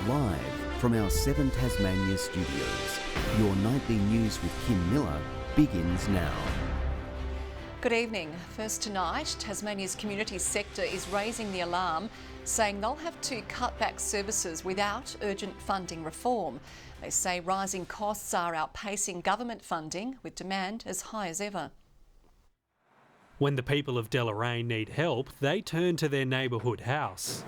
Live from our 7 Tasmania studios, your nightly news with Kim Miller begins now. Good evening. First tonight, Tasmania's community sector is raising the alarm, saying they'll have to cut back services without urgent funding reform. They say rising costs are outpacing government funding, with demand as high as ever. When the people of Deloraine need help, they turn to their neighbourhood house.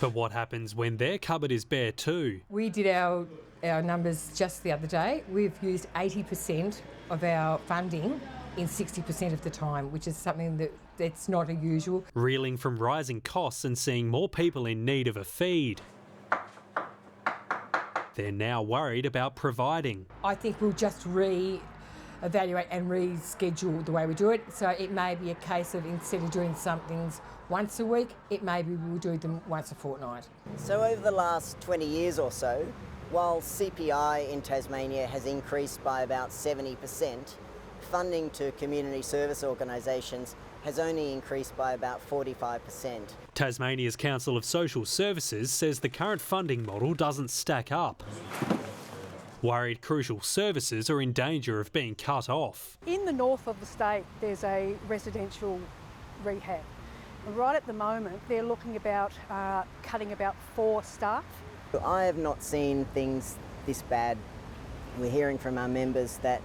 But what happens when their cupboard is bare too? We did our numbers just the other day. We've used 80% of our funding in 60% of the time, which is something that's not unusual. Reeling from rising costs and seeing more people in need of a feed. They're now worried about providing. I think we'll just evaluate and reschedule the way we do it. So it may be a case of, instead of doing some things once a week, it may be we'll do them once a fortnight. So over the last 20 years or so, while CPI in Tasmania has increased by about 70%, funding to community service organisations has only increased by about 45%. Tasmania's Council of Social Services says the current funding model doesn't stack up. Worried crucial services are in danger of being cut off. In the north of the state, there's a residential rehab. Right at the moment, they're looking about cutting about 4 staff. I have not seen things this bad. We're hearing from our members that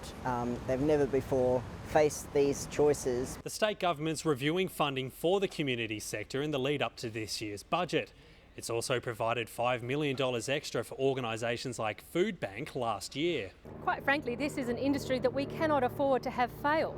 they've never before faced these choices. The state government's reviewing funding for the community sector in the lead up to this year's budget. It's also provided $5 million extra for organisations like Food Bank last year. Quite frankly, this is an industry that we cannot afford to have fail.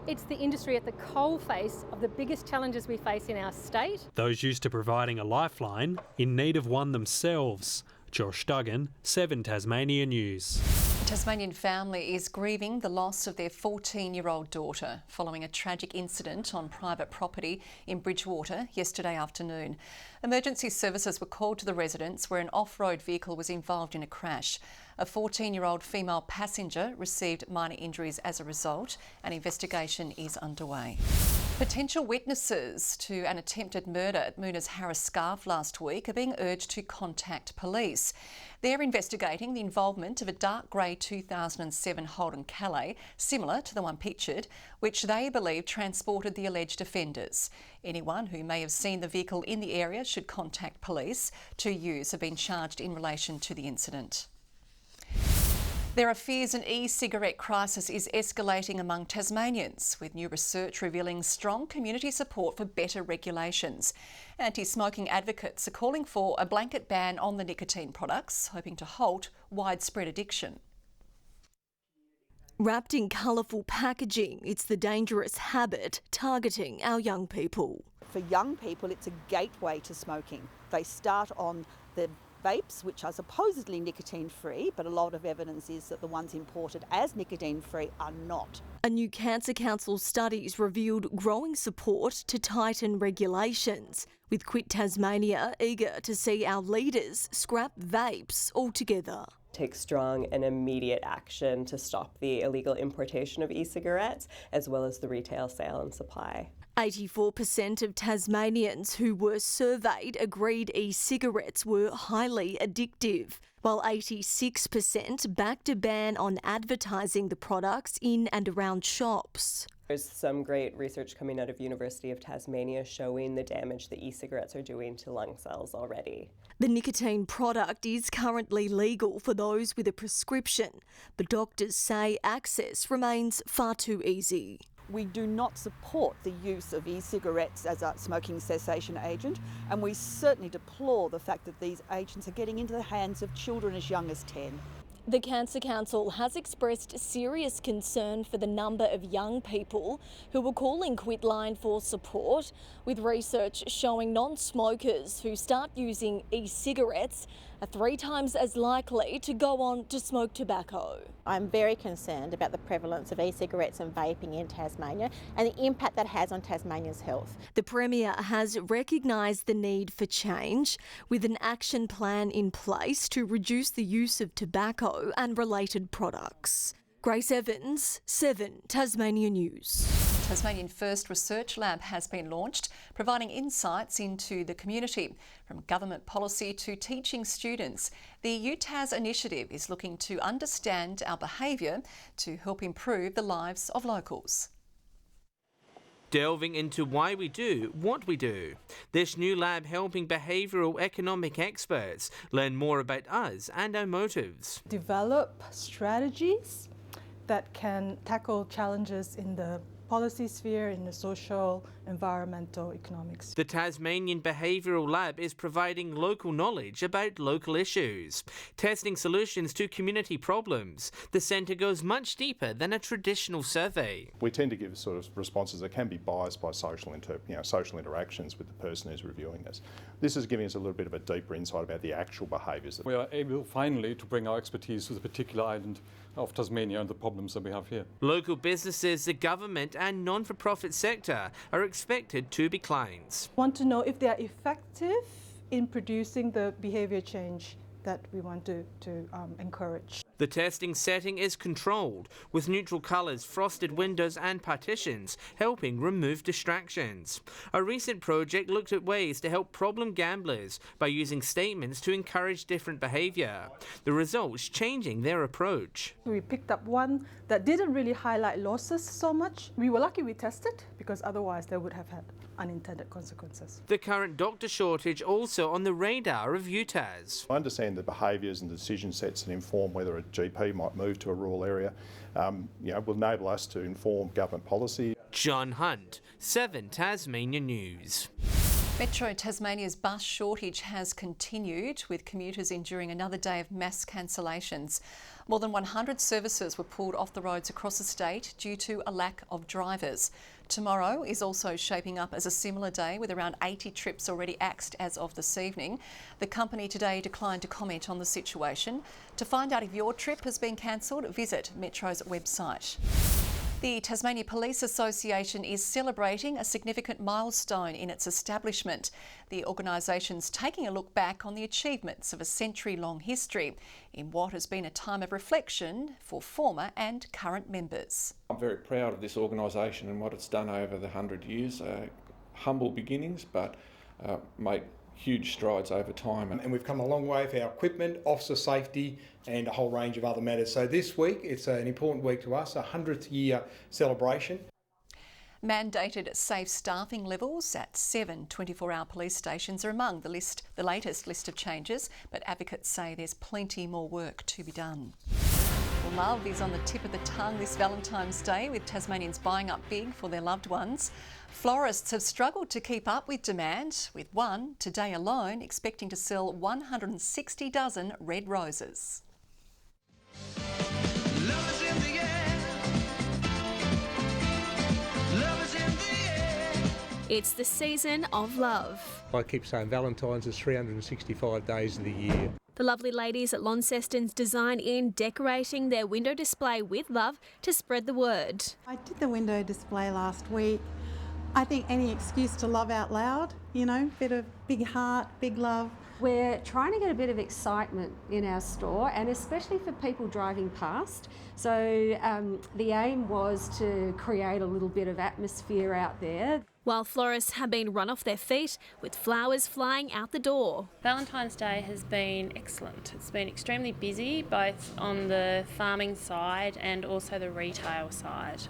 It's the industry at the coalface of the biggest challenges we face in our state. Those used to providing a lifeline in need of one themselves. Josh Duggan, 7 Tasmania News. A Tasmanian family is grieving the loss of their 14-year-old daughter following a tragic incident on private property in Bridgewater yesterday afternoon. Emergency services were called to the residence where an off-road vehicle was involved in a crash. A 14-year-old female passenger received minor injuries as a result. An investigation is underway. Potential witnesses to an attempted murder at Moona's Harris Scarf last week are being urged to contact police. They're investigating the involvement of a dark grey 2007 Holden Calais, similar to the one pictured, which they believe transported the alleged offenders. Anyone who may have seen the vehicle in the area should contact police. 2 youths have been charged in relation to the incident. There are fears an e-cigarette crisis is escalating among Tasmanians, with new research revealing strong community support for better regulations. Anti-smoking advocates are calling for a blanket ban on the nicotine products, hoping to halt widespread addiction. Wrapped in colourful packaging, it's the dangerous habit targeting our young people. For young people, it's a gateway to smoking. They start on the vapes, which are supposedly nicotine-free, but a lot of evidence is that the ones imported as nicotine-free are not. A new Cancer Council studies revealed growing support to tighten regulations, with Quit Tasmania eager to see our leaders scrap vapes altogether. Take strong and immediate action to stop the illegal importation of e-cigarettes, as well as the retail sale and supply. 84% of Tasmanians who were surveyed agreed e-cigarettes were highly addictive, while 86% backed a ban on advertising the products in and around shops. There's some great research coming out of University of Tasmania showing the damage that e-cigarettes are doing to lung cells already. The nicotine product is currently legal for those with a prescription, but doctors say access remains far too easy. We do not support the use of e-cigarettes as a smoking cessation agent, and we certainly deplore the fact that these agents are getting into the hands of children as young as 10. The Cancer Council has expressed serious concern for the number of young people who are calling Quitline for support, with research showing non-smokers who start using e-cigarettes are 3 times as likely to go on to smoke tobacco. I'm very concerned about the prevalence of e-cigarettes and vaping in Tasmania and the impact that has on Tasmania's health. The Premier has recognised the need for change, with an action plan in place to reduce the use of tobacco and related products. Grace Evans, 7 Tasmania News. Tasmanian first research lab has been launched, providing insights into the community, from government policy to teaching students. The UTAS initiative is looking to understand our behaviour to help improve the lives of locals. Delving into why we do what we do. This new lab helping behavioural economic experts learn more about us and our motives. Develop strategies that can tackle challenges in the policy sphere, in the social, environmental, economic sphere. The Tasmanian Behavioural Lab is providing local knowledge about local issues, testing solutions to community problems. The centre goes much deeper than a traditional survey. We tend to give sort of responses that can be biased by social interactions with the person who's reviewing us. This is giving us a little bit of a deeper insight about the actual behaviours. We are able finally to bring our expertise to the particular island of Tasmania and the problems that we have here. Local businesses, the government and non-for-profit sector are expected to be clients. Want to know if they are effective in producing the behaviour change that we want to encourage. The testing setting is controlled, with neutral colours, frosted windows and partitions, helping remove distractions. A recent project looked at ways to help problem gamblers by using statements to encourage different behaviour. The results changing their approach. We picked up one that didn't really highlight losses so much. We were lucky we tested, because otherwise they would have had unintended consequences. The current doctor shortage also on the radar of UTAS. I understand the behaviours and the decision sets that inform whether a GP might move to a rural area will enable us to inform government policy. John Hunt, 7 Tasmania News. Metro Tasmania's bus shortage has continued, with commuters enduring another day of mass cancellations. More than 100 services were pulled off the roads across the state due to a lack of drivers. Tomorrow is also shaping up as a similar day, with around 80 trips already axed as of this evening. The company today declined to comment on the situation. To find out if your trip has been cancelled, visit Metro's website. The Tasmania Police Association is celebrating a significant milestone in its establishment. The organisation's taking a look back on the achievements of a century-long history in what has been a time of reflection for former and current members. I'm very proud of this organisation and what it's done over the 100 years. Humble beginnings, but make huge strides over time. And we've come a long way for our equipment, officer safety and a whole range of other matters. So this week, it's an important week to us, a 100th year celebration. Mandated safe staffing levels at 7 24-hour police stations are among the latest list of changes, but advocates say there's plenty more work to be done. Well, love is on the tip of the tongue this Valentine's Day, with Tasmanians buying up big for their loved ones. Florists have struggled to keep up with demand, with one today alone expecting to sell 160 dozen red roses. It's the season of love. I keep saying Valentine's is 365 days of the year. The lovely ladies at Launceston's design in decorating their window display with love to spread the word. I did the window display last week. I think any excuse to love out loud, bit of big heart, big love. We're trying to get a bit of excitement in our store, and especially for people driving past. So the aim was to create a little bit of atmosphere out there. While florists have been run off their feet with flowers flying out the door. Valentine's Day has been excellent. It's been extremely busy, both on the farming side and also the retail side.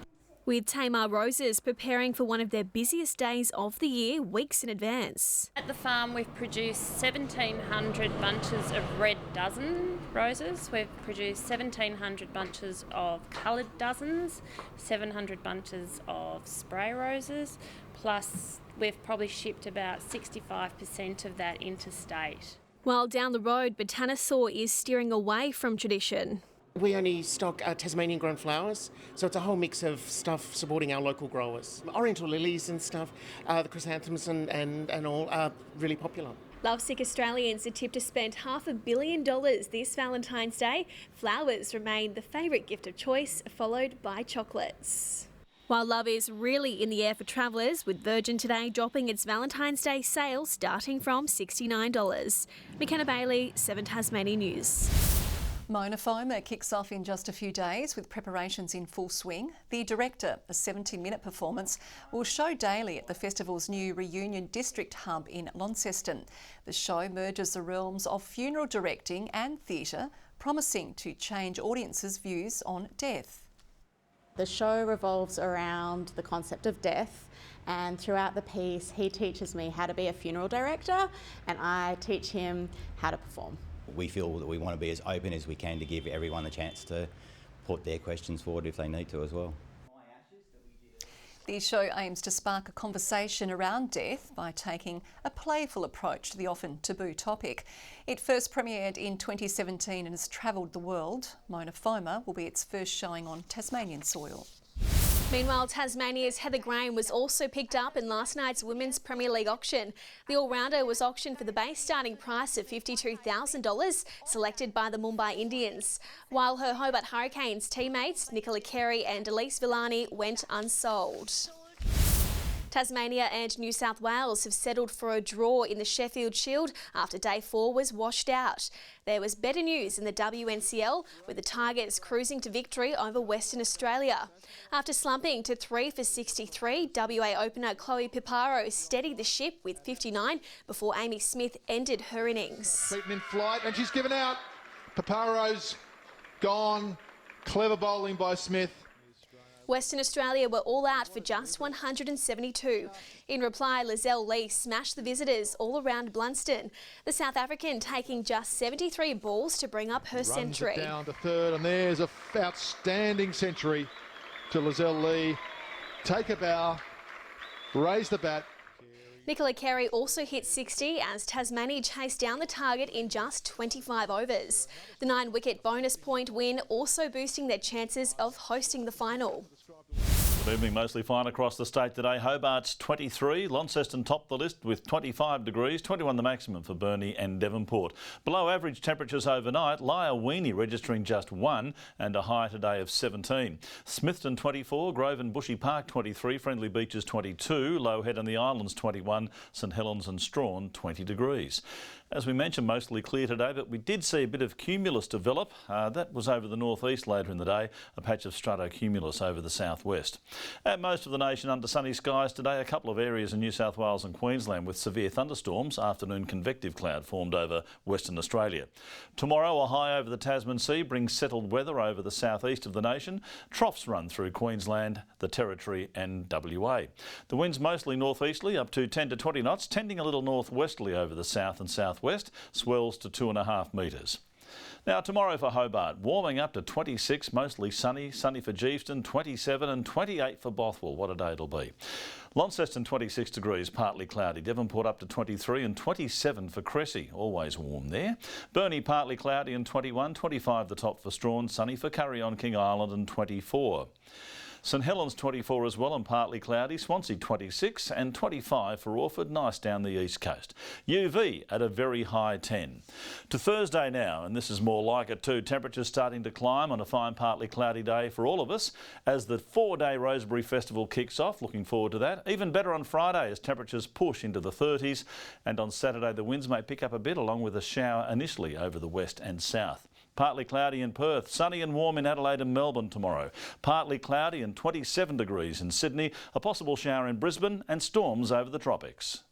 With Tamar Roses preparing for one of their busiest days of the year weeks in advance. At the farm we've produced 1,700 bunches of red dozen roses. We've produced 1,700 bunches of coloured dozens, 700 bunches of spray roses, plus we've probably shipped about 65% of that interstate. While down the road, Botanosaur is steering away from tradition. We only stock Tasmanian grown flowers, so it's a whole mix of stuff supporting our local growers. Oriental lilies and stuff, the chrysanthemums and all are really popular. Lovesick Australians are tipped to spend $500 million this Valentine's Day. Flowers remain the favourite gift of choice, followed by chocolates. While love is really in the air for travellers, with Virgin today dropping its Valentine's Day sale starting from $69. McKenna Bailey, 7 Tasmania News. Monofoma kicks off in just a few days with preparations in full swing. The Director, a 70-minute performance, will show daily at the festival's new Reunion District Hub in Launceston. The show merges the realms of funeral directing and theatre, promising to change audiences' views on death. The show revolves around the concept of death, and throughout the piece he teaches me how to be a funeral director and I teach him how to perform. We feel that we want to be as open as we can to give everyone the chance to put their questions forward if they need to as well. The show aims to spark a conversation around death by taking a playful approach to the often taboo topic. It first premiered in 2017 and has travelled the world. Monofoma will be its first showing on Tasmanian soil. Meanwhile, Tasmania's Heather Graham was also picked up in last night's Women's Premier League auction. The all-rounder was auctioned for the base starting price of $52,000, selected by the Mumbai Indians, while her Hobart Hurricanes teammates Nicola Carey and Elise Villani went unsold. Tasmania and New South Wales have settled for a draw in the Sheffield Shield after Day 4 was washed out. There was better news in the WNCL, with the Tigers cruising to victory over Western Australia. After slumping to 3 for 63, WA opener Chloe Piparo steadied the ship with 59 before Amy Smith ended her innings. Beaten in flight and she's given out. Piparo's gone. Clever bowling by Smith. Western Australia were all out for just 172. In reply, Lizelle Lee smashed the visitors all around Blunston. The South African taking just 73 balls to bring up her century. Runs it down to third, and there's an outstanding century to Lizelle Lee. Take a bow, raise the bat. Nicola Carey also hit 60 as Tasmania chased down the target in just 25 overs. The 9-wicket bonus point win also boosting their chances of hosting the final. Good evening, mostly fine across the state today. Hobart's 23, Launceston topped the list with 25 degrees, 21 the maximum for Burnie and Devonport. Below average temperatures overnight, Lyre-Weenie registering just 1 and a high today of 17. Smithton 24, Grove and Bushy Park 23, Friendly Beaches 22, Low Head and the Islands 21, St Helens and Strawn 20 degrees. As we mentioned, mostly clear today, but we did see a bit of cumulus develop. That was over the northeast later in the day, a patch of stratocumulus over the southwest. At most of the nation under sunny skies today, a couple of areas in New South Wales and Queensland with severe thunderstorms, afternoon convective cloud formed over Western Australia. Tomorrow, a high over the Tasman Sea brings settled weather over the southeast of the nation. Troughs run through Queensland, the Territory and WA. The winds mostly northeasterly up to 10 to 20 knots, tending a little northwesterly over the south and southwest, swells to 2.5 metres. Now tomorrow for Hobart, warming up to 26, mostly sunny, sunny for Geeveston, 27 and 28 for Bothwell. What a day it'll be. Launceston 26 degrees, partly cloudy. Devonport up to 23 and 27 for Cressy, always warm there. Burnie partly cloudy and 21, 25 the top for Strawn, sunny for Curry on King Island and 24. St Helens 24 as well and partly cloudy, Swansea 26 and 25 for Orford, nice down the east coast. UV at a very high 10. To Thursday now, and this is more like it too, temperatures starting to climb on a fine partly cloudy day for all of us as the 4-day Rosebery Festival kicks off, looking forward to that. Even better on Friday as temperatures push into the 30s, and on Saturday the winds may pick up a bit along with a shower initially over the west and south. Partly cloudy in Perth, sunny and warm in Adelaide and Melbourne tomorrow. Partly cloudy and 27 degrees in Sydney, a possible shower in Brisbane and storms over the tropics.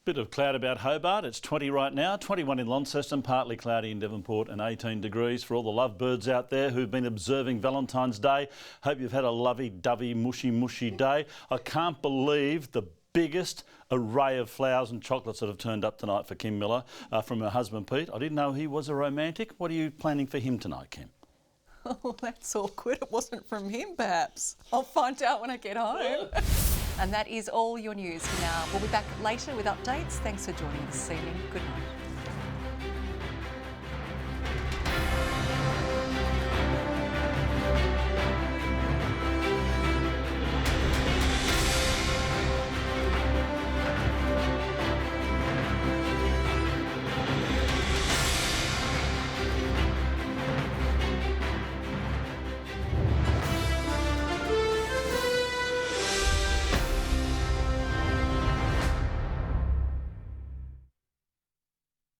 Bit of cloud about Hobart, it's 20 right now, 21 in Launceston, partly cloudy in Devonport and 18 degrees. For all the lovebirds out there who've been observing Valentine's Day, hope you've had a lovey-dovey, mushy day. I can't believe the biggest array of flowers and chocolates that have turned up tonight for Kim Miller from her husband Pete. I didn't know he was a romantic. What are you planning for him tonight, Kim? Oh, that's awkward. It wasn't from him, perhaps. I'll find out when I get home. And that is all your news for now. We'll be back later with updates. Thanks for joining us this evening. Good night.